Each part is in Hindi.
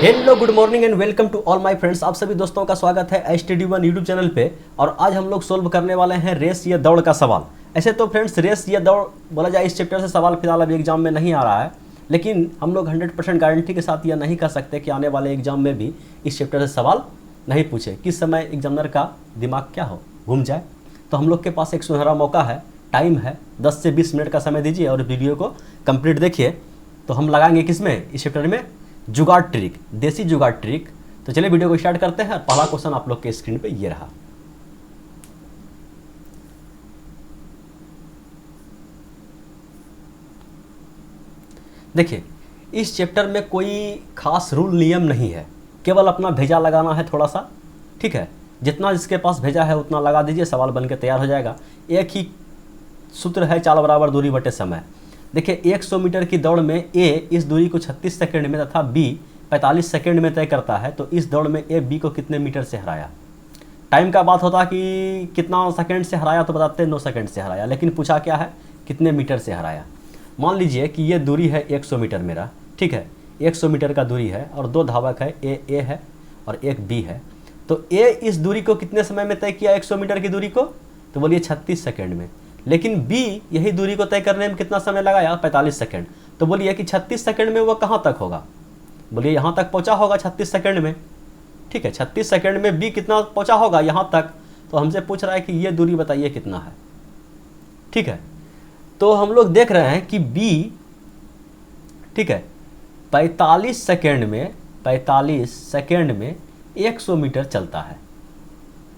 Hello good morning and welcome to all my friends. आप सभी दोस्तों का स्वागत है STD1 यूट्यूब चैनल पे। और आज हम लोग सोल्व करने वाले हैं रेस या दौड़ का सवाल। ऐसे तो फ्रेंड्स रेस या दौड़ बोला जाए इस चैप्टर से सवाल फिलहाल अभी एग्जाम में नहीं आ रहा है, लेकिन हम लोग 100% गारंटी के साथ यह नहीं कर सकते कि आने वाले एग्जाम में भी इस चैप्टर से सवाल नहीं पूछे। किस समय एग्जामिनर का दिमाग क्या हो घूम जाए। तो हम लोग के पास एक सुनहरा मौका है, टाइम है, 10 से 20 मिनट का समय दीजिए और वीडियो को कंप्लीट देखिए। तो हम लगाएंगे किसमें, इस चैप्टर में जुगाड़ ट्रिक, देसी जुगाड़ ट्रिक। तो चलिए वीडियो को स्टार्ट करते हैं। पहला क्वेश्चन आप लोग के स्क्रीन पे ये रहा। देखिए इस चैप्टर में कोई खास रूल नियम नहीं है, केवल अपना भेजा लगाना है थोड़ा सा। ठीक है, जितना जिसके पास भेजा है उतना लगा दीजिए, सवाल बनके तैयार हो जाएगा। एक ही सूत्र है, चाल बराबर दूरी बटे समय। देखिए 100 मीटर की दौड़ में ए इस दूरी को 36 सेकंड में तथा बी 45 सेकंड में तय करता है। तो इस दौड़ में ए बी को कितने मीटर से हराया। टाइम का बात होता कि कितना सेकंड से हराया तो बताते 9 सेकंड से हराया, लेकिन पूछा क्या है कितने मीटर से हराया। मान लीजिए कि ये दूरी है 100 मीटर मेरा, ठीक है, 100 मीटर का दूरी है और दो धावक है, ए है और एक बी है। तो ए इस दूरी को कितने समय में तय किया 100 मीटर की दूरी को, तो बोलिए 36 सेकंड में। लेकिन बी यही दूरी को तय करने में कितना समय लगाया 45 सेकंड। तो बोलिए कि 36 सेकंड में वो कहाँ तक होगा, बोलिए यहाँ तक पहुँचा होगा 36 सेकंड में। ठीक है, 36 सेकंड में बी कितना पहुँचा होगा यहाँ तक। तो हमसे पूछ रहा है कि ये दूरी बताइए कितना है। ठीक है, तो हम लोग देख रहे हैं कि बी, ठीक है, 45 सेकंड में 100 मीटर चलता है।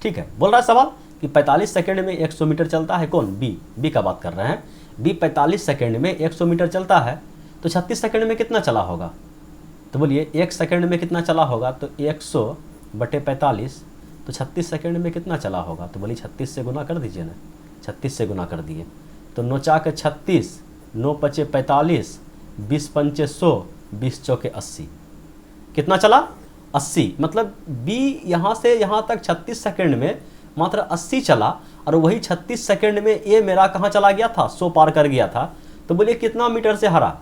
ठीक है, बोल रहा है सवाल कि 45 सेकंड में 100 मीटर चलता है। कौन, बी का बात कर रहे हैं। बी 45 सेकंड में 100 मीटर चलता है, तो 36 सेकंड में कितना चला होगा। तो बोलिए 1 सेकंड में कितना चला होगा, तो 100 बटे 45, तो 36 सेकंड में कितना चला होगा। तो बोलिए 36 से गुना कर दीजिए ना, 36 से गुना कर दिए तो 9 चाके 36, 9 पचे 45, 20 पंचे 100, 20 चौके 80, कितना चला 80। मतलब बी यहाँ से यहाँ तक 36 सेकंड में मात्र 80 चला, और वही 36 सेकंड में ए मेरा कहाँ चला गया था, 100 पार कर गया था। तो बोलिए कितना मीटर से हरा,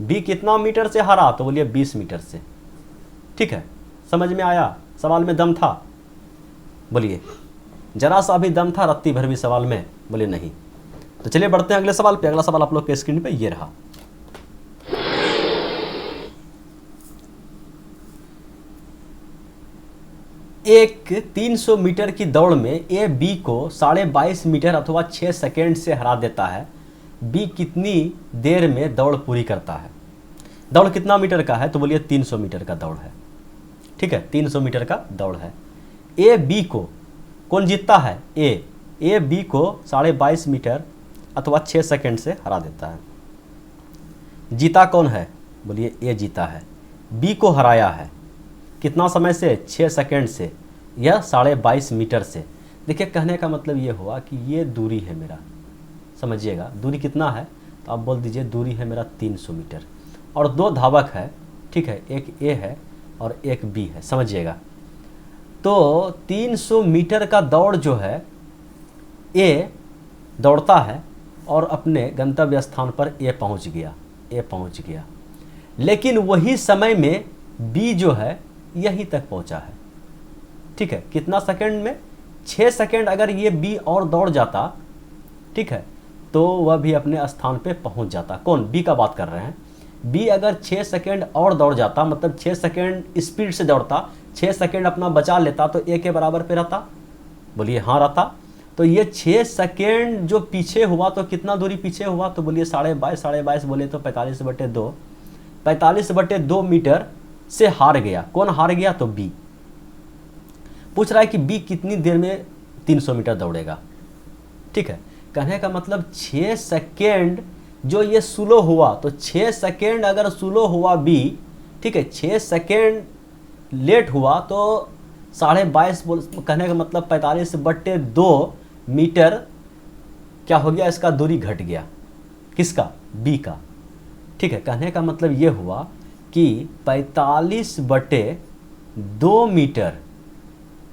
बी कितना मीटर से हरा, तो बोलिए 20 मीटर से। ठीक है, समझ में आया, सवाल में दम था। बोलिए जरा सा भी दम था रत्ती भर भी सवाल में, बोलिए नहीं। तो चलिए बढ़ते हैं अगले सवाल पे। अगला सवाल आप लोग के स्क्रीन पे ये रहा। एक 300 मीटर की दौड़ में ए बी को 22.5 मीटर अथवा 6 सेकेंड से हरा देता है। बी कितनी देर में दौड़ पूरी करता है। दौड़ कितना मीटर का है, तो बोलिए 300 मीटर का दौड़ है। ठीक है, 300 मीटर का दौड़ है। ए बी को कौन जीतता है, ए बी को 22.5 मीटर अथवा 6 सेकेंड से हरा देता है। जीता कौन है, बोलिए ए जीता है। बी को हराया है कितना समय से, 6 सेकंड से, यह 22.5 मीटर से। देखिए कहने का मतलब ये हुआ कि ये दूरी है मेरा, समझिएगा दूरी कितना है, तो आप बोल दीजिए दूरी है मेरा 300 मीटर और दो धावक है। ठीक है, एक ए है और एक बी है, समझिएगा। तो 300 मीटर का दौड़ जो है, ए दौड़ता है और अपने गंतव्य स्थान पर ए पहुंच गया, लेकिन वही समय में बी जो है यहीं तक पहुंचा है। ठीक है, कितना सेकंड में, 6 सेकंड अगर ये बी और दौड़ जाता, ठीक है, तो वह भी अपने स्थान पे पहुंच जाता। कौन, बी का बात कर रहे हैं। बी अगर 6 सेकंड और दौड़ जाता, मतलब 6 सेकंड स्पीड से दौड़ता, 6 सेकंड अपना बचा लेता, तो ए के बराबर पे रहता, बोलिए हाँ रहता। तो ये 6 सेकंड जो पीछे हुआ, तो कितना दूरी पीछे हुआ, तो बोलिए 22.5 बोले तो 45/2, 45/2 मीटर से हार गया। कौन हार गया, तो बी। पूछ रहा है कि बी कितनी देर में 300 मीटर दौड़ेगा। ठीक है, कहने का मतलब 6 सेकेंड जो ये स्लो हुआ, तो 6 सेकेंड अगर स्लो हुआ बी, ठीक है, 6 सेकेंड लेट हुआ तो 22.5 कहने का मतलब 45/2 मीटर क्या हो गया, इसका दूरी घट गया। किसका, बी का। ठीक है, कहने का मतलब ये हुआ कि 45/2 मीटर,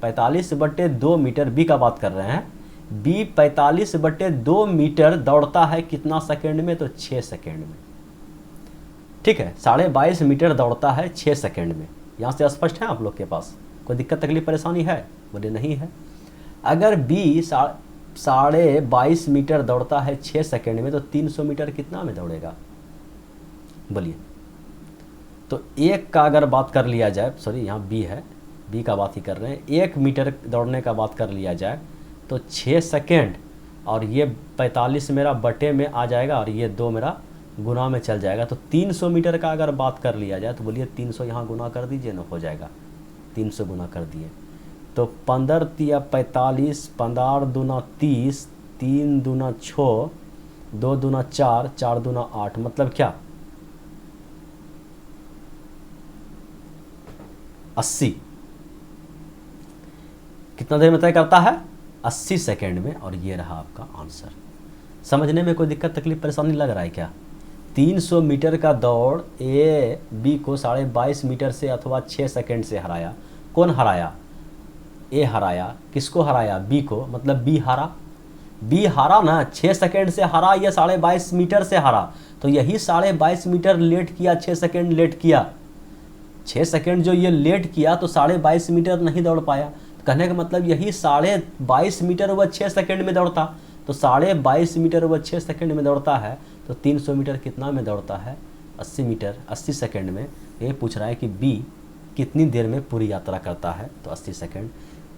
45/2 मीटर बी का बात कर रहे हैं। बी 45/2 मीटर दौड़ता है कितना सेकंड में, तो 6 सेकंड में। ठीक है, 22.5 मीटर दौड़ता है 6 सेकंड में। यहाँ से स्पष्ट है आप लोग के पास? कोई दिक्कत तकलीफ परेशानी है? बोले नहीं है। अगर बी 22.5 मीटर दौड़ता है 6 सेकंड में तो 300 मीटर कितना में दौड़ेगा? बोलिए। तो एक का अगर बात कर लिया जाए, सॉरी यहाँ बी है, बी का बात ही कर रहे हैं, 1 मीटर दौड़ने का बात कर लिया जाए तो 6 सेकंड और ये 45 मेरा बटे में आ जाएगा और ये 2 मेरा गुना में चल जाएगा। तो 300 मीटर का अगर बात कर लिया जाए तो बोलिए 300 यहाँ गुना कर दीजिए ना, हो जाएगा। 300 गुना कर दिए तो 15 तिया 45, 15 दूना 30, 3 दूना 6, 2 दूना 4, 4 दूना 8, मतलब क्या 80। कितना देर में तय करता है? 80 सेकेंड में। और ये रहा आपका आंसर। समझने में कोई दिक्कत तकलीफ परेशानी लग रहा है क्या? 300 मीटर का दौड़ ए बी को 22.5 मीटर से अथवा 6 सेकेंड से हराया। कौन हराया? ए हराया। किसको हराया? बी को, मतलब बी हारा। बी हारा ना, 6 सेकेंड से हरा या 22.5 मीटर से हरा। तो यही 22.5 मीटर लेट किया, 6 सेकेंड लेट किया। 6 सेकेंड जो ये लेट किया तो 22.5 मीटर नहीं दौड़ पाया। तो कहने का मतलब यही 22.5 मीटर वह 6 सेकेंड में दौड़ता। तो 22.5 मीटर वह 6 सेकेंड में दौड़ता है। तो 300 मीटर कितना में दौड़ता है? 80 मीटर 80 सेकेंड में। ये पूछ रहा है कि बी कितनी देर में पूरी यात्रा करता है? तो 80 सेकेंड।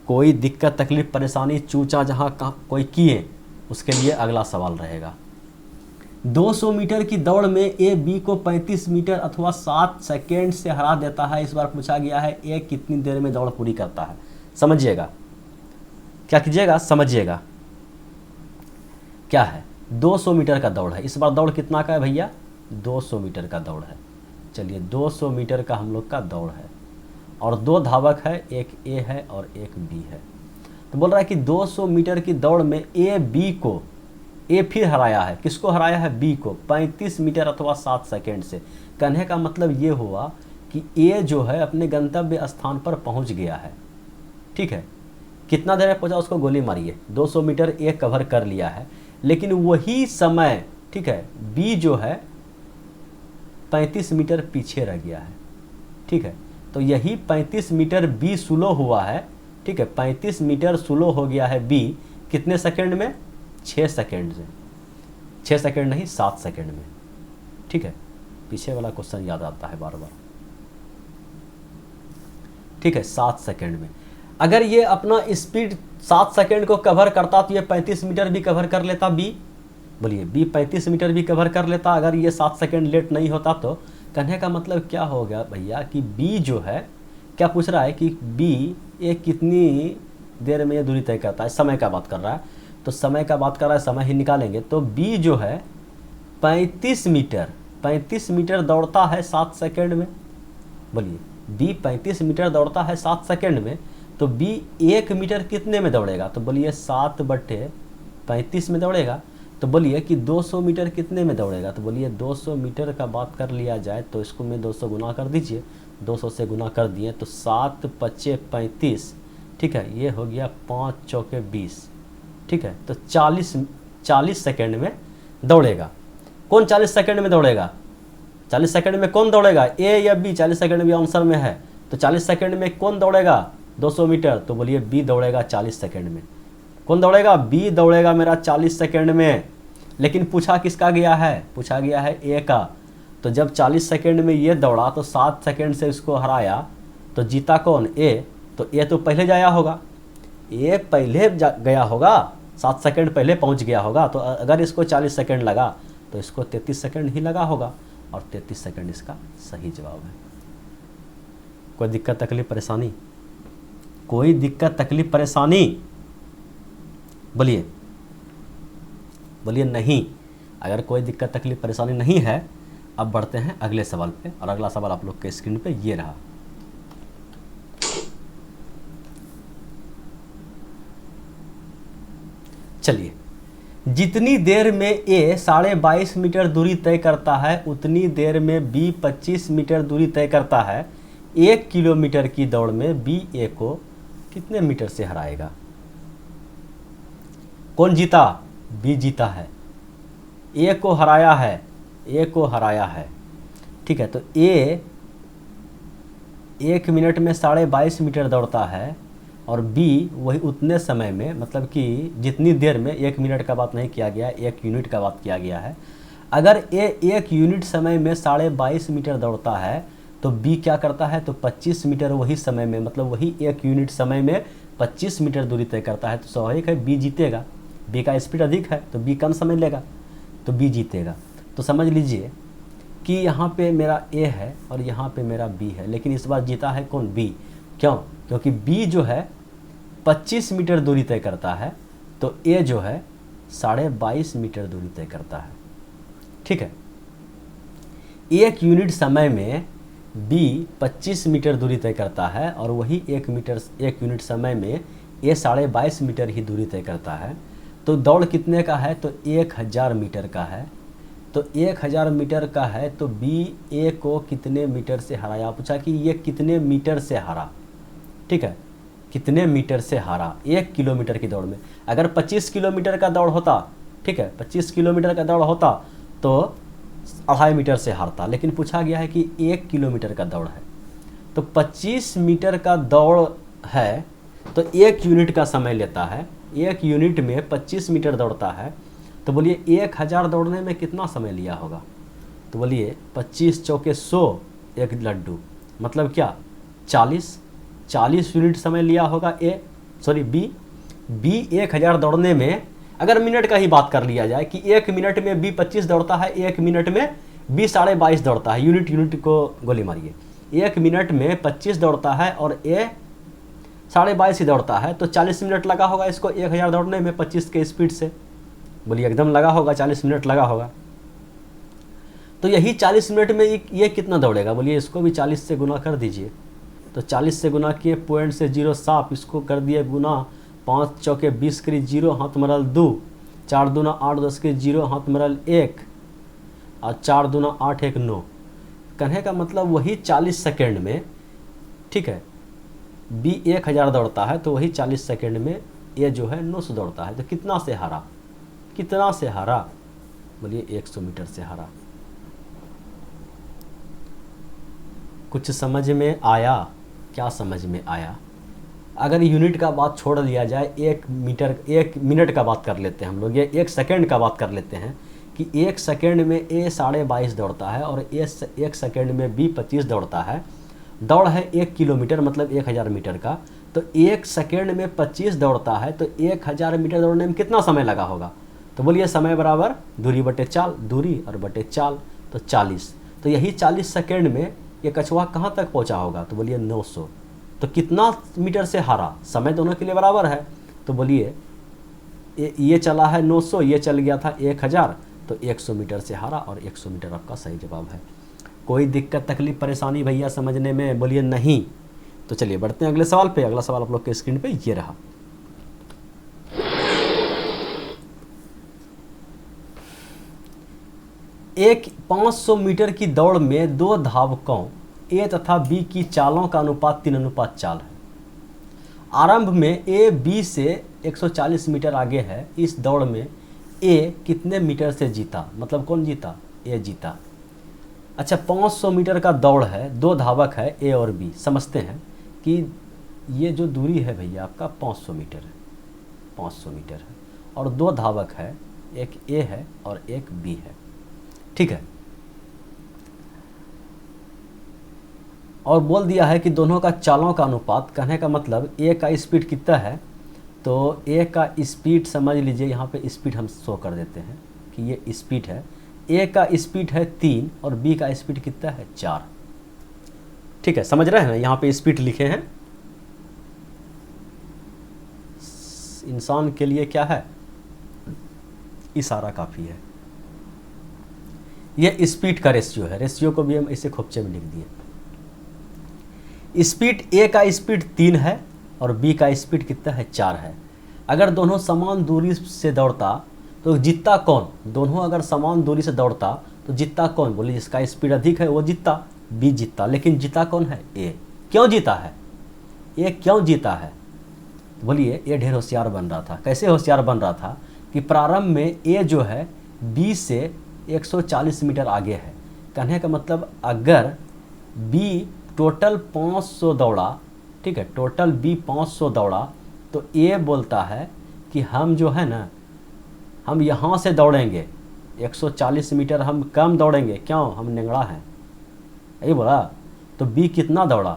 कोई दिक्कत तकलीफ परेशानी चूचा जहाँ कोई किए उसके लिए अगला सवाल रहेगा। 200 मीटर की दौड़ में ए बी को 35 मीटर अथवा 7 सेकेंड से हरा देता है। इस बार पूछा गया है ए कितनी देर में दौड़ पूरी करता है। समझिएगा, क्या कीजिएगा, समझिएगा क्या है। 200 मीटर का दौड़ है। इस बार दौड़ कितना का है भैया? 200 मीटर का दौड़ है। चलिए 200 मीटर का हम लोग का दौड़ है और 2 धावक है, एक ए है और एक बी है। तो बोल रहा है कि 200 मीटर की दौड़ में ए बी को, ए फिर हराया है। किसको हराया है? बी को 35 मीटर अथवा 7 सेकेंड से। कहने का मतलब ये हुआ कि ए जो है अपने गंतव्य स्थान पर पहुंच गया है। ठीक है, कितना देर में पहुंचा उसको गोली मारिए। 200 मीटर ए कवर कर लिया है, लेकिन वही समय, ठीक है, बी जो है 35 मीटर पीछे रह गया है। ठीक है, तो यही 35 मीटर बी स्लो हुआ है। ठीक है, 35 मीटर स्लो हो गया है बी कितने सेकंड में? 6 सेकंड से। 6 सेकंड नहीं, 7 सेकंड में। ठीक है, पीछे वाला क्वेश्चन याद आता है बार बार। ठीक है, 7 सेकंड में। अगर ये अपना स्पीड 7 सेकंड को कवर करता तो ये 35 मीटर भी कवर कर लेता बी। बोलिए, बी 35 मीटर भी कवर कर लेता अगर ये 7 सेकंड लेट नहीं होता तो। कहने का मतलब क्या हो गया भैया कि बी जो है, क्या पूछ रहा है कि बी ये कितनी देर में ये दूरी तय करता है? समय का बात कर रहा है। तो समय का बात कर रहा है, समय ही निकालेंगे। तो बी जो है 35 मीटर दौड़ता है 7 सेकंड में। बोलिए, बी 35 मीटर दौड़ता है 7 सेकंड में, तो बी 1 मीटर कितने में दौड़ेगा? तो बोलिए 7/35 में दौड़ेगा। तो बोलिए कि 200 मीटर कितने में दौड़ेगा? तो बोलिए 200 मीटर का बात कर लिया जाए तो इसको में 200 गुना कर दीजिए। 200 से गुना कर दिए तो 7×5 = 35। ठीक है, ये हो गया 5×4 = 20। ठीक है, तो 40 सेकंड में दौड़ेगा। कौन 40 सेकंड में दौड़ेगा? 40 सेकंड में कौन दौड़ेगा? ए या बी? 40 सेकंड भी आंसर में है। तो 40 सेकंड में कौन दौड़ेगा 200 मीटर? तो बोलिए बी दौड़ेगा 40 सेकंड में। कौन दौड़ेगा? बी दौड़ेगा मेरा 40 सेकंड में। लेकिन पूछा किसका गया है? पूछा गया है ए का। तो जब 40 सेकंड में ये दौड़ा तो 7 सेकंड से इसको हराया, तो जीता कौन? ए। तो ए तो पहले जाया होगा, ए पहले गया होगा, 7 सेकंड पहले पहुंच गया होगा। तो अगर इसको 40 सेकंड लगा तो इसको 33 सेकंड ही लगा होगा, और 33 सेकंड इसका सही जवाब है। कोई दिक्कत तकलीफ परेशानी? कोई दिक्कत तकलीफ परेशानी? बोलिए, बोलिए नहीं। अगर कोई दिक्कत तकलीफ परेशानी नहीं है, अब बढ़ते हैं अगले सवाल पे। और अगला सवाल आप लोग के स्क्रीन पे ये रहा। चलिए, जितनी देर में ए 22.5 मीटर दूरी तय करता है उतनी देर में बी 25 मीटर दूरी तय करता है। 1 किलोमीटर की दौड़ में बी ए को कितने मीटर से हराएगा? कौन जीता? बी जीता है। ए को हराया है, ए को हराया है। ठीक है, तो ए 1 मिनट में 22.5 मीटर दौड़ता है और बी वही उतने समय में, मतलब कि जितनी देर में, 1 मिनट का बात नहीं किया गया है, 1 यूनिट का बात किया गया है। अगर ए 1 यूनिट समय में 22.5 मीटर दौड़ता है तो बी क्या करता है, तो 25 मीटर वही समय में, मतलब वही 1 यूनिट समय में 25 मीटर दूरी तय करता है। तो स्वाभाविक है बी जीतेगा, बी का स्पीड अधिक है तो बी कम समय लेगा, तो बी जीतेगा। तो समझ लीजिए कि यहाँ पे मेरा ए है और यहाँ पे मेरा बी है, लेकिन इस बार जीता है कौन, बी। क्यों? क्योंकि बी जो है 25 मीटर दूरी तय करता है, तो ए जो है 22.5 मीटर दूरी तय करता है। ठीक है, 1 यूनिट समय में बी 25 मीटर दूरी तय करता है और वही 1 यूनिट समय में ए 22.5 मीटर ही दूरी तय करता है। तो दौड़ कितने का है, तो 1000 मीटर का है। तो 1000 मीटर का है तो बी ए को कितने मीटर से हराया, पूछा कि ये कितने मीटर से हारा। ठीक है, कितने मीटर से हारा 1 किलोमीटर की दौड़ में। अगर 25 किलोमीटर का दौड़ होता, ठीक है, 25 किलोमीटर का दौड़ होता तो 2.5 मीटर से हारता, लेकिन पूछा गया है कि 1 किलोमीटर का दौड़ है। तो 25 मीटर का दौड़ है तो 1 यूनिट का समय लेता है, 1 यूनिट में 25 मीटर दौड़ता है। तो बोलिए 1000 दौड़ने में कितना समय लिया होगा, तो बोलिए 25 चौके 100, एक लड्डू, मतलब क्या 40 यूनिट समय लिया होगा बी 1000 दौड़ने में। अगर मिनट का ही बात कर लिया जाए कि 1 मिनट में बी 25 दौड़ता है, 1 मिनट में बी 22.5 दौड़ता है, यूनिट को गोली मारिए। 1 मिनट में 25 दौड़ता है और ए 22.5 ही दौड़ता है, तो 40 मिनट लगा होगा इसको 1000 दौड़ने में 25 के स्पीड से। बोलिए एकदम लगा होगा, 40 मिनट लगा होगा। तो यही 40 मिनट में ये कितना दौड़ेगा, बोलिए इसको भी 40 से गुना कर दीजिए। तो 40 से गुना किए, पॉइंट से 0 साफ, इसको कर दिए गुना, 5 चौके 20 करी 0, हाथ मरल 2, 4 दूना 8, 10 के 0, हाथ मरल 1, और 4 दूना 8, 1 9। कहने का मतलब वही 40 सेकेंड में, ठीक है, बी 1000 दौड़ता है तो वही 40 सेकेंड में ए जो है 900 दौड़ता है। तो कितना से हारा, कितना से हारा, बोलिए 100 मीटर से हारा। कुछ समझ में आया? क्या समझ में आया? अगर यूनिट का बात छोड़ दिया जाए, 1 मिनट का बात कर लेते हैं हम लोग, ये 1 सेकेंड का बात कर लेते हैं कि 1 सेकेंड में ए 22.5 दौड़ता है और 1 सेकेंड में बी 25 दौड़ता है। दौड़ है 1 किलोमीटर, मतलब 1000 मीटर का। तो 1 सेकेंड में 25 दौड़ता है तो 1000 मीटर दौड़ने में कितना समय लगा होगा, तो बोलिए समय बराबर दूरी बटे चाल, दूरी और बटे चाल, तो 40। तो यही 40 सेकेंड में ये कछुआ कहाँ तक पहुँचा होगा, तो बोलिए 900। तो कितना मीटर से हारा, समय दोनों के लिए बराबर है। तो बोलिए ये चला है 900, ये चल गया था 1000, तो 100 मीटर से हारा और 100 मीटर आपका सही जवाब है। कोई दिक्कत तकलीफ परेशानी भैया समझने में, बोलिए नहीं। तो चलिए बढ़ते हैं अगले सवाल पे। अगला सवाल आप लोग के स्क्रीन पे ये रहा। एक 500 मीटर की दौड़ में 2 धावकों ए तथा बी की चालों का अनुपात 3:4 है। आरंभ में ए बी से 140 मीटर आगे है। इस दौड़ में ए कितने मीटर से जीता, मतलब कौन जीता, ए जीता। अच्छा, 500 मीटर का दौड़ है, 2 धावक है ए और बी। समझते हैं कि ये जो दूरी है भैया आपका 500 मीटर है, 500 मीटर है, और 2 धावक है, एक ए है और एक बी है। ठीक है, और बोल दिया है कि दोनों का चालों का अनुपात। कहने का मतलब ए का स्पीड कितना है, तो ए का स्पीड समझ लीजिए, यहाँ पे स्पीड हम शो कर देते हैं कि ये स्पीड है। ए का स्पीड है 3 और बी का स्पीड कितना है 4। ठीक है, समझ रहे हैं ना, यहाँ पे स्पीड लिखे हैं। इंसान के लिए क्या है, इशारा काफ़ी है। ये स्पीड का रेशियो है, रेशियो को भी हम इसे खोपचे में लिख दिए। स्पीड ए का स्पीड 3 है और बी का स्पीड कितना है 4 है। अगर दोनों समान दूरी से दौड़ता तो जीतता कौन, दोनों अगर समान दूरी से दौड़ता तो जीतता कौन, बोले जिसका स्पीड अधिक है वो जीतता, बी जीतता। लेकिन जीता कौन है, ए। क्यों जीता है, ए क्यों जीता है, बोलिए ए ढेर होशियार बन रहा था। कैसे होशियार बन रहा था कि प्रारंभ में ए जो है बी से 140 मीटर आगे है, कहने का मतलब अगर बी टोटल 500 दौड़ा, ठीक है, टोटल बी 500 दौड़ा, तो ए बोलता है कि हम जो है ना, हम यहाँ से दौड़ेंगे 140 मीटर हम कम दौड़ेंगे, क्यों, हम नेंगड़ा हैं, यही बोला। तो बी कितना दौड़ा,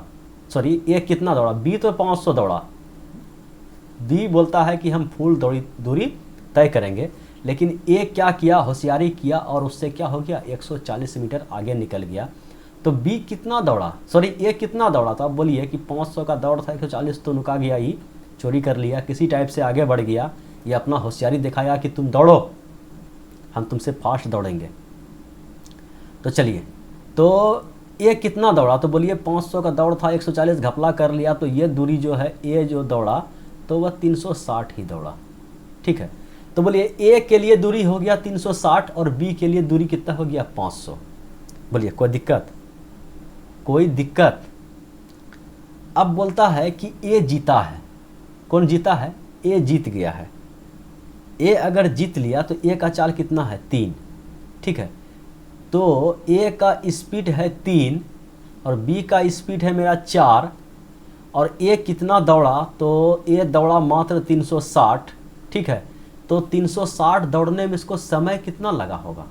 सॉरी ए कितना दौड़ा, बी तो 500 दौड़ा, बी बोलता है कि हम फुल दूरी तय करेंगे, लेकिन ए क्या किया, होशियारी किया और उससे क्या हो गया, 140 मीटर आगे निकल गया। तो बी कितना दौड़ा, सॉरी ए कितना दौड़ा, तो आप बोलिए कि 500 का दौड़ था, 140 तो नुका गया, ही चोरी कर लिया, किसी टाइप से आगे बढ़ गया, ये अपना होशियारी दिखाया कि तुम दौड़ो, हम तुमसे फास्ट दौड़ेंगे। तो चलिए, तो ए कितना दौड़ा, तो बोलिए 500 का दौड़ था, 140 घपला कर लिया, तो ये दूरी जो है ए जो दौड़ा तो वह 360 ही दौड़ा, ठीक है। तो बोलिए ए के लिए दूरी हो गया 360 और बी के लिए दूरी कितना हो गया 500। बोलिए कोई दिक्कत, कोई दिक्कत। अब बोलता है कि ए जीता है, कौन जीता है, ए जीत गया है। ए अगर जीत लिया तो ए का चाल कितना है 3, ठीक है। तो ए का स्पीड है 3 और बी का स्पीड है मेरा 4, और ए कितना दौड़ा, तो ए दौड़ा मात्र 360, ठीक है। तो 360 दौड़ने में इसको समय कितना लगा होगा,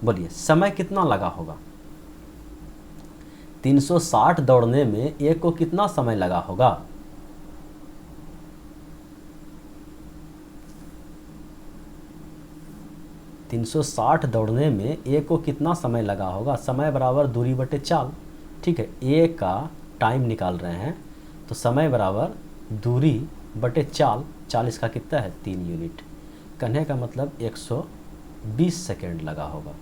बोलिए समय कितना लगा होगा, 360 दौड़ने में ए को कितना समय लगा होगा, ,360 दौड़ने में ए को कितना समय लगा होगा, समय बराबर दूरी बटे चाल, ठीक है। ए का टाइम निकाल रहे हैं, तो समय बराबर दूरी बटे चाल, चाल इसका कितना है 3 यूनिट, कहने का मतलब 120 सेकेंड लगा होगा,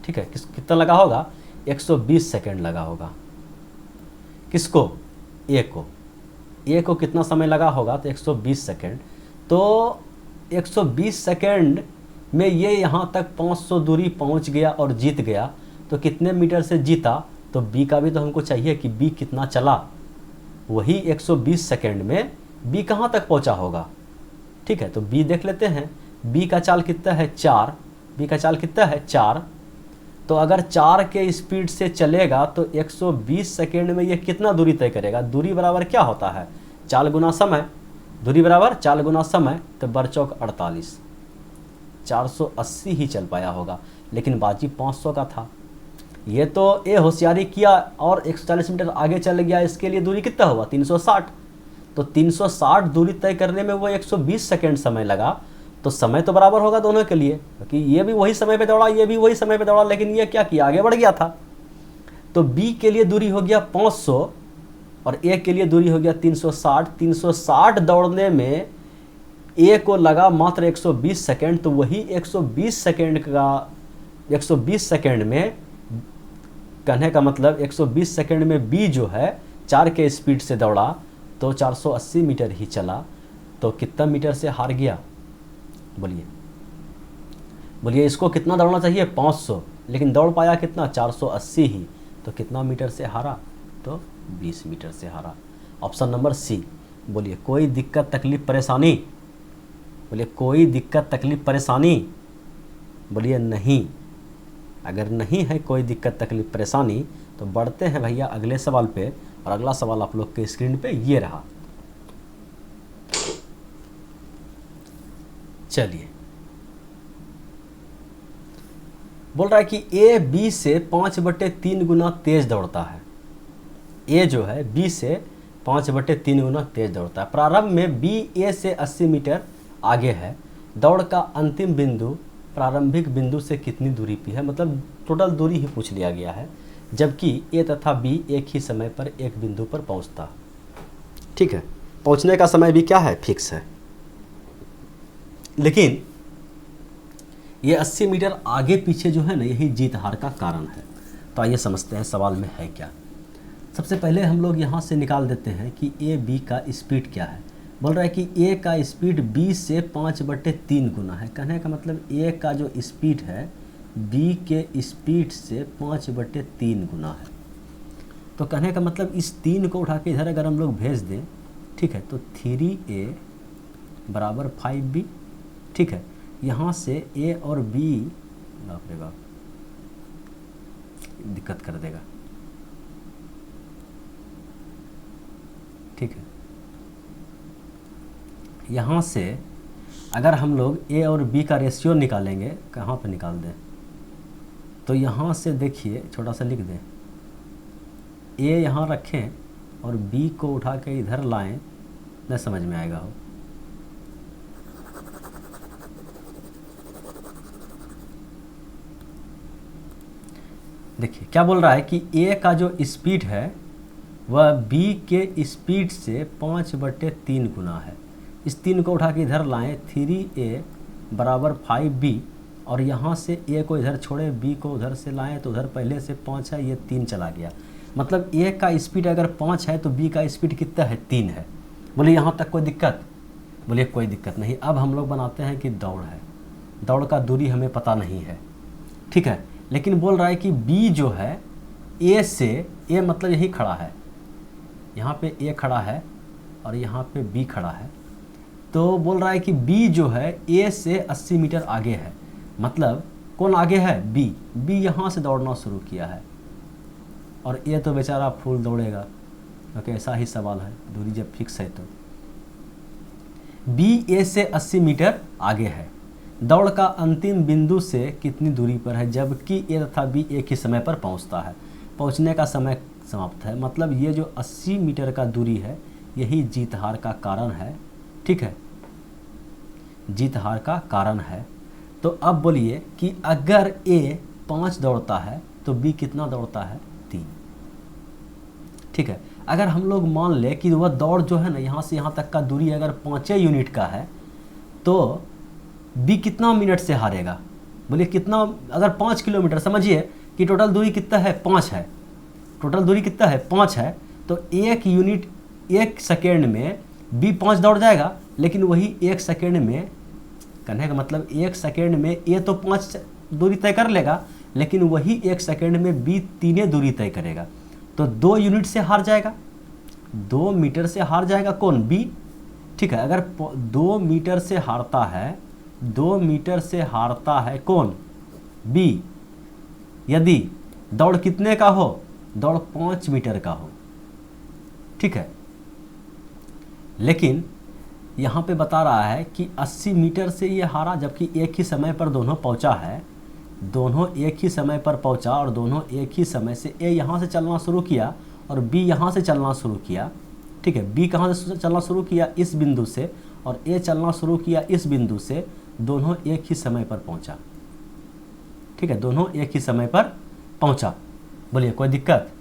ठीक है। कितना लगा होगा, 120 सेकेंड लगा होगा। किसको, ए को, ए को कितना समय लगा होगा, तो 120 सेकेंड। तो 120 सेकेंड में ये यहाँ तक 500 दूरी पहुँच गया और जीत गया, तो कितने मीटर से जीता, तो बी का भी तो हमको चाहिए कि बी कितना चला, वही 120 सेकेंड में बी कहाँ तक पहुँचा होगा, ठीक है। तो बी देख लेते हैं, बी का चाल कितना है 4, बी का चाल कितना है 4। तो अगर 4 के स्पीड से चलेगा तो 120 सेकेंड में ये कितना दूरी तय करेगा, दूरी बराबर क्या होता है, चाल गुना समय, दूरी बराबर चाल गुना समय, तो बरचौक 48, 480 ही चल पाया होगा, लेकिन बाजी 500 का था। ये तो ए होशियारी किया और 140 मीटर आगे चल गया, इसके लिए दूरी कितना हुआ 360। तो 360 दूरी तय करने में वो 120 सेकेंड समय लगा, तो समय तो बराबर होगा दोनों के लिए, क्योंकि ये भी वही समय पे दौड़ा, ये भी वही समय पे दौड़ा, लेकिन ये क्या किया, आगे बढ़ गया था। तो बी के लिए दूरी हो गया 500 और ए के लिए दूरी हो गया 360। 360 दौड़ने में ए को लगा मात्र 120 सेकेंड, तो वही 120 सेकेंड का 120 सेकेंड में, कहने का मतलब 120 सेकेंड में बी जो है 4 के स्पीड से दौड़ा, तो 480 मीटर ही चला, तो कितना मीटर से हार गया, बोलिए बोलिए। इसको कितना दौड़ना चाहिए 500, लेकिन दौड़ पाया कितना 480 ही, तो कितना मीटर से हारा, तो 20 मीटर से हारा। Option number C. बोलिए कोई दिक्कत तकलीफ परेशानी, बोलिए कोई दिक्कत तकलीफ परेशानी, बोलिए नहीं। अगर नहीं है कोई दिक्कत तकलीफ परेशानी, तो बढ़ते हैं भैया अगले सवाल पे, और अगला सवाल आप लोग के स्क्रीन पे ये रहा। चलिए, बोल रहा है कि ए बी से 5/3 गुना तेज दौड़ता है। ए जो है बी से 5/3 गुना तेज दौड़ता है। प्रारंभ में बी ए से 80 मीटर आगे है। दौड़ का अंतिम बिंदु प्रारंभिक बिंदु से कितनी दूरी पे है, मतलब टोटल दूरी ही पूछ लिया गया है, जबकि ए तथा बी एक ही समय पर एक बिंदु पर पहुंचता, ठीक है। पहुंचने का समय भी क्या है, फिक्स है, लेकिन ये 80 मीटर आगे पीछे जो है ना, यही जीत हार का कारण है। तो आइए समझते हैं सवाल में है क्या। सबसे पहले हम लोग यहाँ से निकाल देते हैं कि ए बी का स्पीड क्या है। बोल रहा है कि ए का स्पीड बी से 5/3 गुना है। कहने का मतलब ए का जो स्पीड है बी के स्पीड से 5/3 गुना है। तो कहने का मतलब इस 3 को उठा के इधर अगर हम लोग भेज दें, ठीक है, तो 3a बराबर 5b, ठीक है। यहाँ से ए और बी, बाप रे बाप, दिक्कत कर देगा। ठीक है, यहाँ से अगर हम लोग ए और बी का रेशियो निकालेंगे, कहाँ पे निकाल दें, तो यहाँ से देखिए छोटा सा लिख दें, ए यहाँ रखें और बी को उठा के इधर लाएं, न समझ में आएगा हो। देखिए क्या बोल रहा है कि ए का जो स्पीड है वह बी के स्पीड से 5/3 गुना है। इस 3 को उठा के इधर लाएं, 3a बराबर 5b, और यहाँ से a को इधर छोड़े, b को उधर से लाएं तो उधर पहले से 5 है, ये 3 चला गया। मतलब a का स्पीड अगर 5 है तो b का स्पीड कितना है, 3 है। बोलिए यहाँ तक कोई दिक्कत? बोलिए कोई दिक्कत नहीं। अब हम लोग बनाते हैं कि दौड़ है, दौड़ का दूरी हमें पता नहीं है, ठीक है, लेकिन बोल रहा है कि b जो है a से, a मतलब यही खड़ा है, यहाँ पे a खड़ा है और यहाँ पे b खड़ा है, तो बोल रहा है कि b जो है a से 80 मीटर आगे है। मतलब कौन आगे है, b यहाँ से दौड़ना शुरू किया है और a तो बेचारा फुल दौड़ेगा, क्योंकि ऐसा ही सवाल है, दूरी जब फिक्स है तो b a से 80 मीटर आगे है। दौड़ का अंतिम बिंदु से कितनी दूरी पर है, जबकि a तथा b एक ही समय पर पहुंचता है। पहुंचने का समय समाप्त है। मतलब ये जो 80 मीटर का दूरी है यही जीत हार का कारण है, ठीक है, जीत हार का कारण है। तो अब बोलिए कि अगर a 5 दौड़ता है तो b कितना दौड़ता है, 3, ठीक है। अगर हम लोग मान ले कि वह दौड़ जो है ना यहाँ से यहाँ तक का दूरी अगर 5 यूनिट का है तो b कितना मिनट से हारेगा, बोलिए कितना, अगर 5 किलोमीटर, समझिए कि टोटल दूरी कितना है, 5 है, टोटल दूरी कितना है, 5 है, तो 1 यूनिट 1 सेकेंड में b 5 दौड़ जाएगा, लेकिन वही 1 सेकेंड में, कहने का मतलब 1 सेकेंड में a तो 5 दूरी तय कर लेगा, लेकिन वही 1 सेकेंड में b 3 दूरी तय करेगा, तो 2 यूनिट से हार जाएगा, 2 मीटर से हार जाएगा कौन, b, ठीक है। अगर 2 मीटर से हारता है, 2 मीटर से हारता है कौन, b, यदि दौड़ कितने का हो, दौड़ 5 मीटर का हो, ठीक है। लेकिन यहाँ पे बता रहा है कि 80 मीटर से ये हारा, जबकि एक ही समय पर दोनों पहुँचा है, दोनों एक ही समय पर पहुँचा और दोनों एक ही समय से, a यहाँ से चलना शुरू किया और b यहाँ से चलना शुरू किया, ठीक है। b कहाँ से चलना शुरू किया, इस बिंदु से, और a चलना शुरू किया इस बिंदु से, दोनों एक ही समय पर पहुँचा, ठीक है, दोनों एक ही समय पर पहुँचा। बोलिए कोई दिक्कत?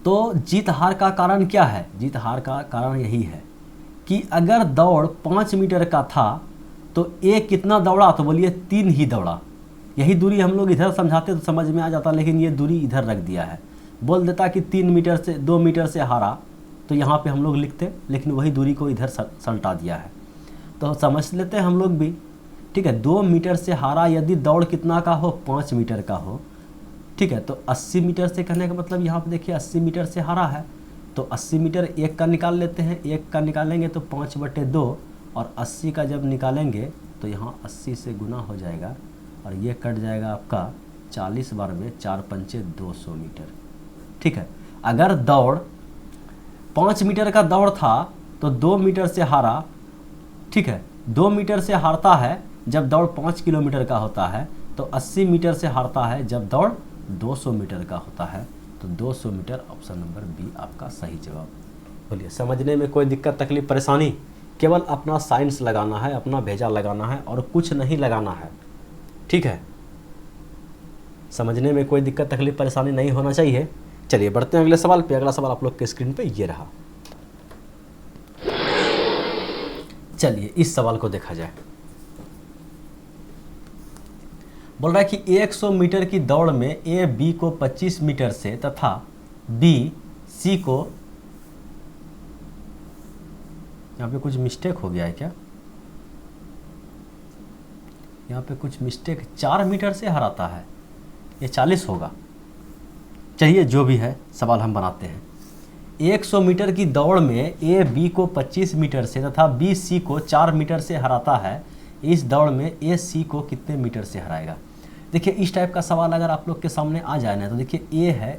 तो जीत हार का कारण क्या है, जीत हार का कारण यही है कि अगर दौड़ 5 मीटर का था तो a कितना दौड़ा, तो बोलिए 3 ही दौड़ा। यही दूरी हम लोग इधर समझाते तो समझ में आ जाता, लेकिन ये दूरी इधर रख दिया है, बोल देता कि 3 मीटर से 2 मीटर से हारा, तो यहाँ पे हम लोग लिखते, लेकिन वही दूरी को इधर सल्टा दिया है, तो समझ लेते हैं हम लोग भी, ठीक है। 2 मीटर से हारा यदि दौड़ कितना का हो, 5 मीटर का हो, ठीक है, तो 80 मीटर से, कहने का मतलब यहाँ पे देखिए 80 मीटर से हारा है, तो 80 मीटर 1 का निकाल लेते हैं, 1 का निकालेंगे तो 5/2, और 80 का जब निकालेंगे तो यहाँ 80 से गुना हो जाएगा और ये कट जाएगा आपका 40 बार में, 4 पंचे 200 मीटर, ठीक है। अगर दौड़ 5 मीटर का दौड़ था तो 2 मीटर से हारा, ठीक है, 2 मीटर से हारता है जब दौड़ 5 किलोमीटर का होता है, तो 80 मीटर से हारता है जब दौड़ 200 मीटर का होता है, तो 200 मीटर, ऑप्शन नंबर बी आपका सही जवाब। बोलिए समझने में कोई दिक्कत तकलीफ परेशानी? केवल अपना साइंस लगाना है, अपना भेजा लगाना है और कुछ नहीं लगाना है, ठीक है। समझने में कोई दिक्कत तकलीफ परेशानी नहीं होना चाहिए। चलिए बढ़ते हैं अगले सवाल पे। अगला सवाल आप लोग के स्क्रीन पे ये रहा। चलिए इस सवाल को देखा जाए। बोल रहा है कि 100 मीटर की दौड़ में ए बी को 25 मीटर से तथा बी सी को, यहाँ पे कुछ मिस्टेक हो गया है क्या, यहाँ पे कुछ मिस्टेक, 4 मीटर से हराता है, ये 40 होगा। चलिए जो भी है सवाल हम बनाते हैं। 100 मीटर की दौड़ में ए बी को 25 मीटर से तथा बी सी को 4 मीटर से हराता है। इस दौड़ में ए सी को कितने मीटर से हराएगा? देखिए इस टाइप का सवाल अगर आप लोग के सामने आ जाए ना, तो देखिए ए है,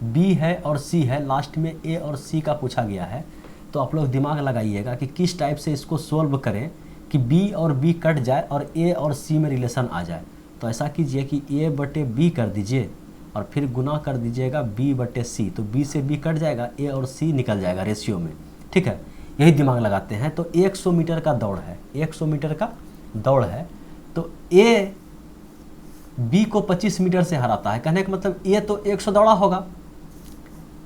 बी है और सी है, लास्ट में ए और सी का पूछा गया है, तो आप लोग दिमाग लगाइएगा कि किस टाइप से इसको सोल्व करें कि बी और बी कट जाए और ए और सी में रिलेशन आ जाए। तो ऐसा कीजिए कि ए बटे बी कर दीजिए और फिर गुना कर दीजिएगा बी बटे सी, तो बी से बी कट जाएगा, ए और सी निकल जाएगा रेशियो में। ठीक है, यही दिमाग लगाते हैं। तो 100 मीटर का दौड़ है, 100 मीटर का दौड़ है, तो ए बी को 25 मीटर से हराता है। कहने का मतलब ए तो 100 दौड़ा होगा,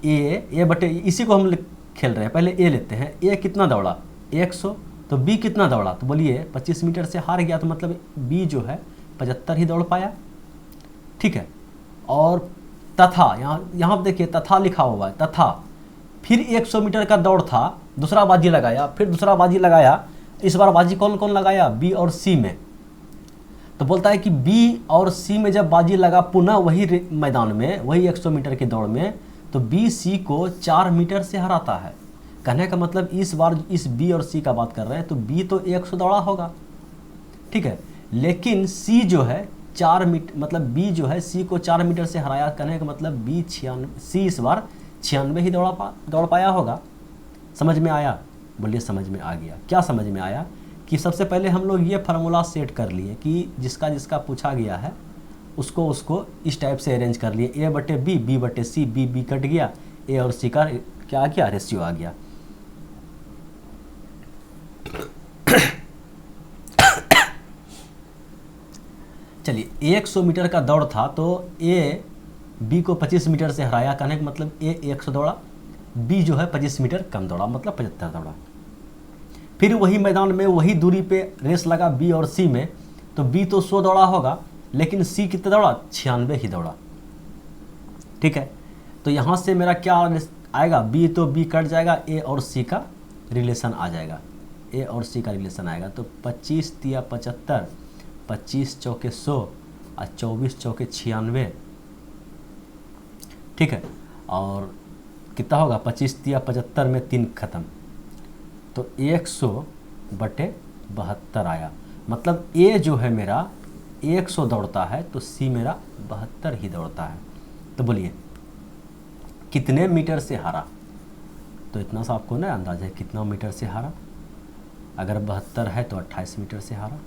ए बटे, इसी को हम खेल रहे हैं, पहले ए लेते हैं। ए कितना दौड़ा 100, तो बी कितना दौड़ा, तो बोलिए 25 मीटर से हार गया, तो मतलब बी जो है 75 ही दौड़ पाया। ठीक है, और तथा यहाँ देखिए तथा लिखा हुआ है, तथा फिर 100 मीटर का दौड़ था, दूसरा बाजी लगाया, फिर दूसरा बाजी लगाया, इस बार बाजी कौन कौन लगाया, बी और सी में। तो बोलता है कि बी और सी में जब बाजी लगा पुनः वही मैदान में, वही 100 मीटर की दौड़ में, तो बी सी को 4 मीटर से हराता है। कहने का मतलब इस बार इस बी और सी का बात कर रहे हैं, तो बी तो 100 दौड़ा होगा, ठीक है, लेकिन सी जो है 4 मीटर, मतलब बी जो है सी को 4 मीटर से हराया। कहने का मतलब बी 96, सी इस बार 96 ही दौड़ पाया होगा। समझ में आया, बोलिए समझ में आ गया। क्या समझ में आया कि सबसे पहले हम लोग ये फार्मूला सेट कर लिए कि जिसका जिसका पूछा गया है उसको इस टाइप से अरेंज कर लिए, ए बटे बी, बी बटे सी, बी बी कट गया, ए और सी का क्या आ गया, रेशियो आ गया। चलिए 100 मीटर का दौड़ था, तो ए बी को 25 मीटर से हराया। कहने का मतलब ए 100 दौड़ा, बी जो है 25 मीटर कम दौड़ा, मतलब 75 दौड़ा। फिर वही मैदान में वही दूरी पे रेस लगा बी और सी में, तो बी तो 100 दौड़ा होगा, लेकिन सी कितना दौड़ा, 96 ही दौड़ा। ठीक है, तो यहाँ से मेरा क्या आएगा, बी तो बी कट जाएगा, ए और सी का रिलेशन आ जाएगा, ए और सी का रिलेशन आएगा। तो 25 तिया 75, 25 चौके 100 और 24 चौके 96। ठीक है, और कितना होगा, 25 तिया 75 में 3 खत्म, तो 100 बटे 72 आया। मतलब ए जो है मेरा 100 दौड़ता है, तो सी मेरा 72 ही दौड़ता है। तो बोलिए कितने मीटर से हारा, तो इतना सा आपको ना अंदाजा है कितना मीटर से हारा। अगर 72 है तो 28 मीटर से हारा।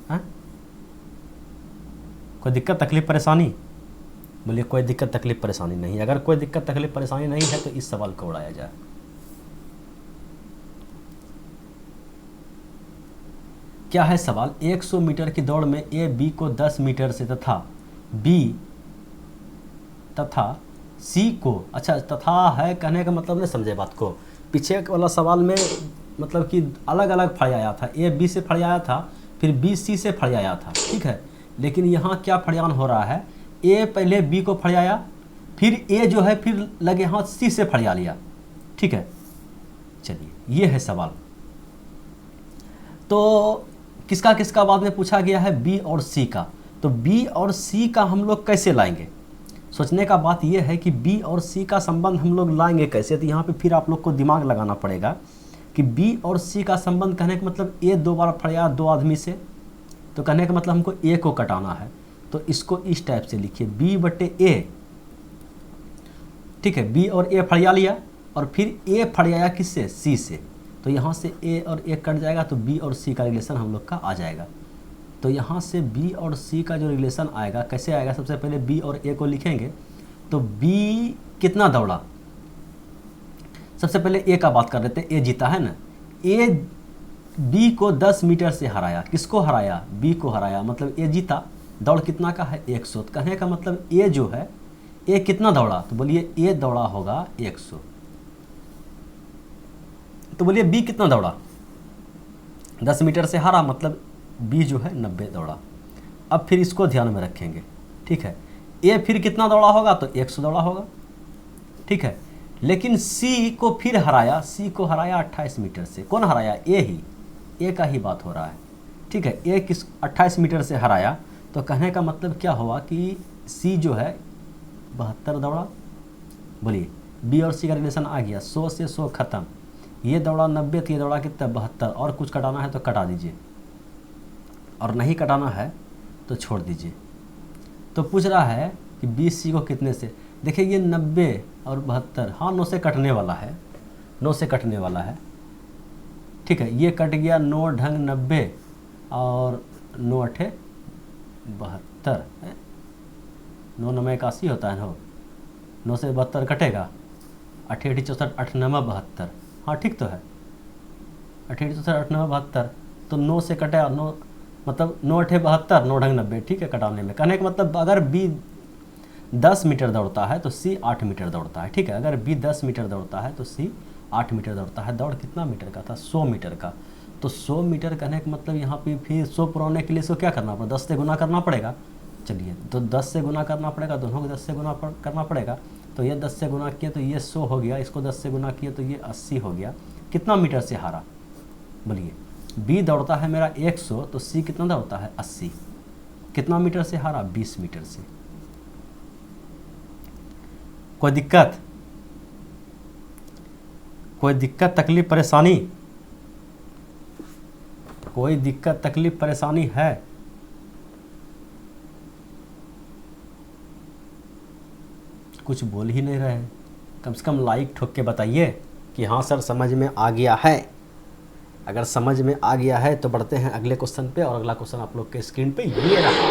हाँ, कोई दिक्कत तकलीफ परेशानी, बोलिए कोई दिक्कत तकलीफ परेशानी नहीं। अगर कोई दिक्कत तकलीफ परेशानी नहीं है तो इस सवाल को उड़ाया जाए। क्या है सवाल, 100 मीटर की दौड़ में ए बी को 10 मीटर से तथा बी तथा सी को, अच्छा तथा है कहने का मतलब नहीं समझे बात को, पीछे वाला सवाल में मतलब कि अलग अलग फड़ियाया था, ए बी से फड़ियाया था, फिर बी सी से फड़ियाया था। ठीक है, लेकिन यहाँ क्या फड़ियान हो रहा है, ए पहले बी को फड़ियाया, फिर ए जो है फिर लगे हाथ सी से फड़िया लिया। ठीक है, चलिए ये है सवाल। तो किसका किसका बाद में पूछा गया है, बी और सी का। तो बी और सी का हम लोग कैसे लाएंगे, सोचने का बात यह है कि बी और सी का संबंध हम लोग लाएंगे कैसे। तो यहाँ पे फिर आप लोग को दिमाग लगाना पड़ेगा कि बी और सी का संबंध, कहने का मतलब ए 2 बार फड़िया 2 आदमी से, तो कहने का मतलब हमको ए को कटाना है। तो इसको इस टाइप से लिखिए, बी बटे ए। ठीक है, बी और ए फड़िया लिया और फिर ए फड़ियाया किससे, सी से, तो यहाँ से ए और ए कट जाएगा, तो बी और सी का रिलेशन हम लोग का आ जाएगा। तो यहाँ से बी और सी का जो रिलेशन आएगा कैसे आएगा, सबसे पहले बी और ए को लिखेंगे। तो बी कितना दौड़ा, सबसे पहले ए का बात कर लेते हैं, ए जीता है ना। ए बी को 10 मीटर से हराया, किसको हराया, बी को हराया, मतलब ए जीता। दौड़ कितना का है, 100। कहने का मतलब ए जो है, ए कितना दौड़ा, तो बोलिए ए दौड़ा होगा 100। तो बोलिए बी कितना दौड़ा, 10 मीटर से हारा, मतलब बी जो है 90 दौड़ा। अब फिर इसको ध्यान में रखेंगे। ठीक है, ए फिर कितना दौड़ा होगा, तो 100 दौड़ा होगा। ठीक है, लेकिन सी को फिर हराया, सी को हराया 28 मीटर से। कौन हराया, ए ही, ए का ही बात हो रहा है। ठीक है, ए किस 28 मीटर से हराया, तो कहने का मतलब क्या हुआ कि सी जो है 72 दौड़ा। बोलिए बी और सी का रिलेशन आ गया, 100 से 100 खत्म, ये दौड़ा 90, तो ये दौड़ा कितना 72, और कुछ कटाना है तो कटा दीजिए, और नहीं कटाना है तो छोड़ दीजिए। तो पूछ रहा है कि 20C को कितने से, देखिए ये 90 और 72, हाँ 9 से कटने वाला है, 9 से कटने वाला है, ठीक है। ये कट गया 9 ढंग 90 और 9 अठे 72, 9 9 81 होता है ना, 9 से 72 कटेगा, 8 8 64 8 9 72, हाँ ठीक तो है, 8 8 64 8 9 72, तो 9 से कटे 9 मतलब 9 8 72, 9 ढंग 90, ठीक है कटाने में। कहने का मतलब अगर बी 10 मीटर दौड़ता है तो सी 8 मीटर दौड़ता है, ठीक है। अगर बी 10 मीटर दौड़ता है तो सी 8 मीटर दौड़ता है। दौड़ कितना मीटर का था, 100 मीटर का। तो 100 मीटर कहने का मतलब यहाँ पे फिर 100 पुराने के लिए इसको क्या करना पड़ेगा, 10 से गुना करना पड़ेगा। चलिए तो 10 से गुना करना पड़ेगा, दोनों को 10 से गुना करना पड़ेगा। तो ये 10 से गुना किया तो ये 100 हो गया, इसको 10 से गुना किया तो ये 80 हो गया। कितना मीटर से हारा, बोलिए। बी दौड़ता है मेरा 100, तो सी कितना दौड़ता है 80, कितना मीटर से हारा, 20 मीटर से। कोई दिक्कत, कोई दिक्कत तकलीफ परेशानी, कोई दिक्कत तकलीफ परेशानी है? कुछ बोल ही नहीं रहे, कम से कम लाइक ठोक के बताइए कि हाँ सर समझ में आ गया है। अगर समझ में आ गया है तो बढ़ते हैं अगले क्वेश्चन पे। और अगला क्वेश्चन आप लोग के स्क्रीन पे ये रहा,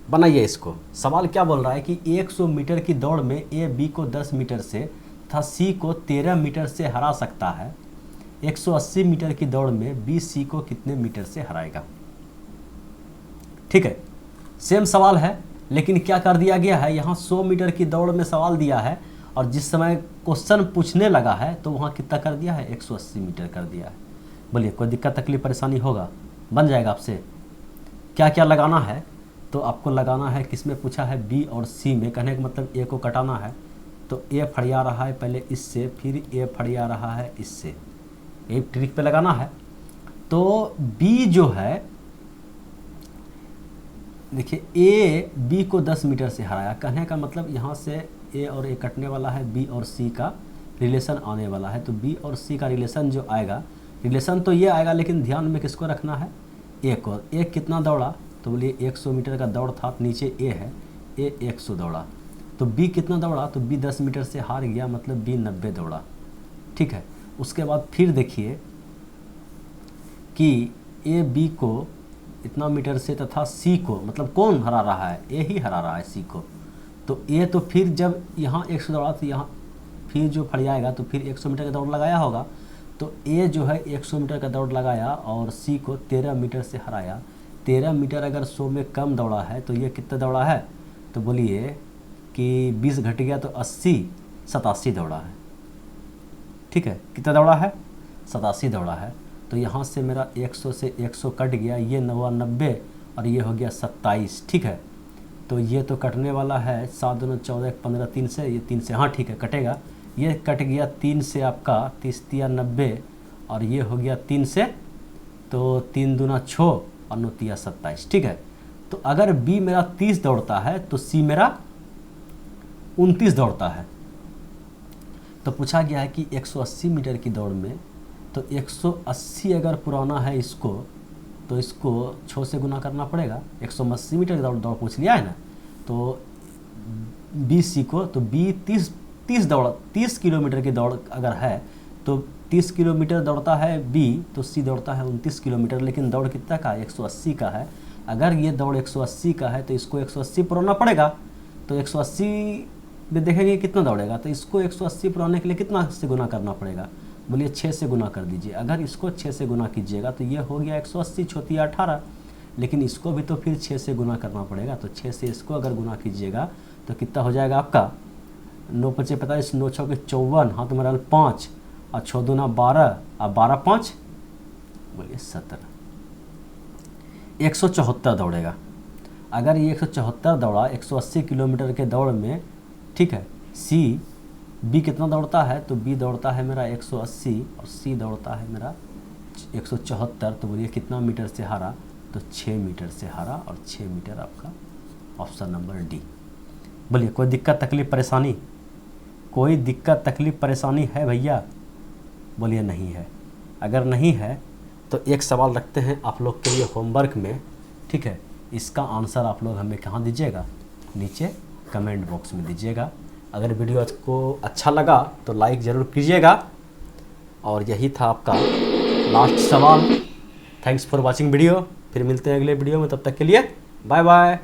बनाइए इसको। सवाल क्या बोल रहा है कि 100 मीटर की दौड़ में ए बी को 10 मीटर से तथा सी को 13 मीटर से हरा सकता है। 180 मीटर की दौड़ में बी सी को कितने मीटर से हराएगा। ठीक है, सेम सवाल है, लेकिन क्या कर दिया गया है, यहाँ 100 मीटर की दौड़ में सवाल दिया है और जिस समय क्वेश्चन पूछने लगा है तो वहाँ कितना कर दिया है, 180 मीटर कर दिया है। बोलिए कोई दिक्कत तकलीफ परेशानी होगा, बन जाएगा आपसे। क्या क्या लगाना है, तो आपको लगाना है, किसमें पूछा है, बी और सी में। कहने का मतलब ए को कटाना है, तो ए फड़िया रहा है पहले इससे, फिर ए फड़िया रहा है इससे, एक ट्रिक पे लगाना है। तो बी जो है, देखिए ए बी को 10 मीटर से हराया। कहने का मतलब यहाँ से ए और ए कटने वाला है, बी और सी का रिलेशन आने वाला है। तो बी और सी का रिलेशन जो आएगा, रिलेशन तो ये आएगा, लेकिन ध्यान में किसको रखना है, ए को। ए कितना दौड़ा, तो बोलिए 100 मीटर का दौड़ था, नीचे ए है, ए 100 दौड़ा। तो बी कितना दौड़ा, तो बी 10 मीटर से हार गया, मतलब बी 90 दौड़ा। ठीक है, उसके बाद फिर देखिए कि ए बी को इतना मीटर से तथा सी को, मतलब कौन हरा रहा है, ए ही हरा रहा है सी को। तो ए तो फिर जब यहाँ 100 दौड़ा तो यहाँ फिर जो फड़ियाएगा तो फिर 100 मीटर का दौड़ लगाया होगा। तो ए जो है 100 मीटर का दौड़ लगाया और सी को 13 मीटर से हराया। 13 मीटर अगर 100 में कम दौड़ा है तो ये कितना दौड़ा है, तो बोलिए कि 20 घट गया तो 80, 87 दौड़ा है। ठीक है, कितना दौड़ा है, 87 दौड़ा है। तो यहाँ से मेरा 100 से 100 कट गया, ये 90 और ये हो गया 27। ठीक है, तो ये तो कटने वाला है, 7 दूना 14 15 3 से, ये 3 से, हाँ ठीक है कटेगा। ये कट गया 3 से आपका 30 तिया 90 और ये हो गया 3 से, तो 3 दूना 6 और 9 तिया 27। ठीक है, तो अगर बी मेरा 30 दौड़ता है तो सी मेरा 29 दौड़ता है। तो पूछा गया है कि 180 मीटर की दौड़ में, तो 180 अगर पुराना है इसको, तो इसको 6 से गुना करना पड़ेगा। 180 मीटर की दौड़ पूछ लिया है ना, तो बी सी को, तो बी 30 किलोमीटर की दौड़ अगर है तो 30 किलोमीटर दौड़ता है बी, तो सी दौड़ता है 29 किलोमीटर। लेकिन दौड़ कितना का, 180 का है। अगर ये दौड़ 180 का है तो इसको 180 पुराना पड़ेगा। तो 180 में देखेंगे कितना दौड़ेगा, तो इसको 180 पुराने के लिए कितना से गुना करना पड़ेगा, बोलिए 6 से गुना कर दीजिए। अगर इसको 6 से गुना कीजिएगा तो ये हो गया 180 छोतिया 18, लेकिन इसको भी तो फिर 6 से गुना करना पड़ेगा। तो 6 से इसको अगर गुना कीजिएगा तो कितना हो जाएगा आपका, 9 5 45, 9 6 54, हाँ तो मेरा 5 और 6 दूना 12 और 12 5 बोलिए 17, 174 दौड़ेगा। अगर ये 174 दौड़ा 180 किलोमीटर के दौड़ में, ठीक है। सी बी कितना दौड़ता है, तो बी दौड़ता है मेरा 180 और सी दौड़ता है मेरा 174। तो बोलिए कितना मीटर से हारा, तो 6 मीटर से हारा और 6 मीटर आपका ऑप्शन नंबर डी। बोलिए कोई दिक्कत तकलीफ परेशानी, कोई दिक्कत तकलीफ परेशानी है भैया, बोलिए नहीं है। अगर नहीं है तो एक सवाल रखते हैं आप लोग के लिए होमवर्क में, ठीक है। इसका आंसर आप लोग हमें कहाँ दीजिएगा, नीचे कमेंट बॉक्स में दीजिएगा। अगर वीडियो को अच्छा लगा तो लाइक ज़रूर कीजिएगा। और यही था आपका लास्ट सवाल। Thanks for watching video. फिर मिलते हैं अगले वीडियो में, तब तक के लिए बाय बाय।